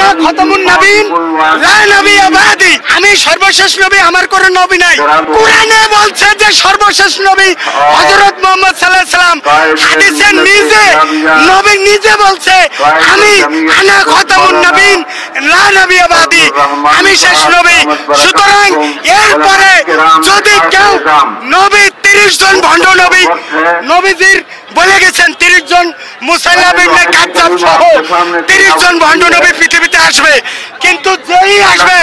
আনা খতমুন নবীন লা নবিয়্যা বাদি, আমি সর্বশেষ নবী, আমার কোনো নবী নাই। কোরআনে বলছে যে সর্বশেষ নবী হযরত মুহাম্মদ সাল্লাল্লাহু আলাইহি সাল্লাম। হাদিসে নিজে নবী নিজে বলছে আমি আনা খতমুন নবীন লা নবিয়্যা বাদি, আমি শেষ নবী। সুতরাং এরপরে যদি কেউ নবী 30 জন ভণ্ড নবী নবীজির বলে গেছেন 30 জন মুসাইলামা ইবনে কাজ্জাব সহ 30 জন ভণ্ড নবী পৃথিবীতে আসবে, কিন্তু যেই আসবে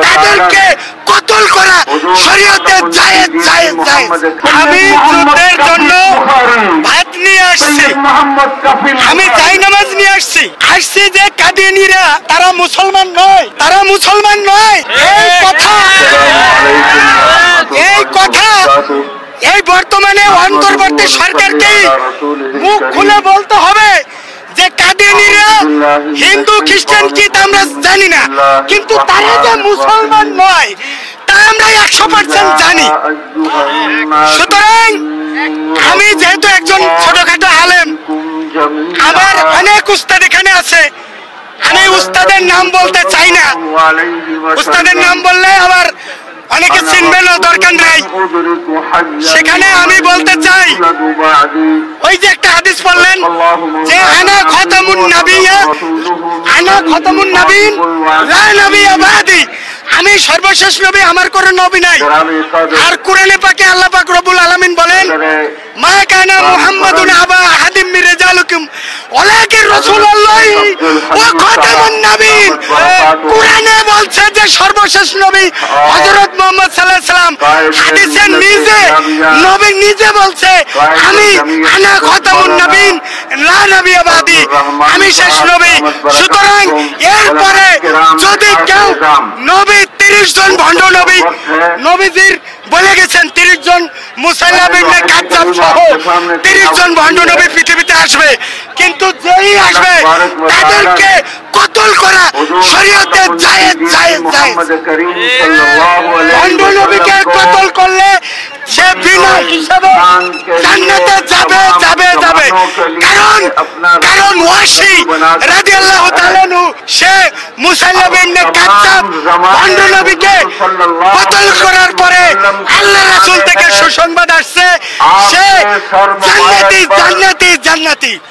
তাদেরকে কতল করা শরীয়তে জায়েজ জায়েজ জায়েজ। আমি যুদ্ধের জন্য ভাত নিয়ে আসছি, আমি জায়নামাজ নিয়ে আসছি যে কাদিয়ানীরা তারা মুসলমান নয়, তারা মুসলমান নয়। এই কথা এই বর্তমানে অন্তর্বর্তী সরকারকে মুখ খুলে বলতে হবে যে কাদিয়ানীরা হিন্দু খ্রিস্টান কি তা আমরা জানি না, কিন্তু তারা যে মুসলমান নয় তা আমরা 100% জানি। সুতরাং আমি যেহেতু একজন ছোটখাটো আলেম, আমার অনেক উস্তাদ এখানে আছে, আমি উস্তাদের নাম বলতে চাই না, উস্তাদের নাম বললে আবার অনেকে চিনবেন দরকার নাই। সেখানে আমি বলতে চাই ওই যে একটা হাদিস বললেন যে আনা খতমুন নবিয়্যা আনা খতমুন নবীন লা নবিয়্যা বাদি, আমি সর্বশেষ নবী, আমার কোনো নবী নাই। আর কোরআনে পাকে আল্লাহ পাক রব্বুল আলামিন বলেন মা কানা মুহাম্মাদুন আবা আহাদিম মির রিজালিকুম ওয়ালাকিন রাসূলুল্লাহি ওয়া খাতামুন নবীন। কোরআনে বলছে যে সর্বশেষ নবী হযরত মুহাম্মদ সাল্লাল্লাহু আলাইহি সাল্লাম। হাদিসে নিজে নবী নিজে বলছে আমি আনা খতমুন নবীন লা নবিয়্যা বাদি, আমি শেষ নবী। সুতরাং এরপরে যদি কেউ নবী 30 জন ভণ্ড নবী নবীজির বলে গেছেন 30 জন মুসাইলামা ইবনে কাজ্জাব সহ 30 জন ভণ্ড নবী পৃথিবীতে আসবে, কিন্তু যেই আসবে তাদেরকে কতল করা শরীয়তে জায়েজ জায়েজ জায়েজ। ভণ্ড নবীকে কতল করলে সে বিনা হিসাবে জান্নাতে যাবে যাবে যাবে। কারণ ওয়াসি রাদিয়াল্লাহু তাআলা আনহু সে মুসাইলামা ইবনে কাজ্জাব ভণ্ড নবীকে কতল করার পরে আল্লাহ রাসূল থেকে সুসংবাদ আসছে সে জান্নাতি জান্নাতি জান্নাতি।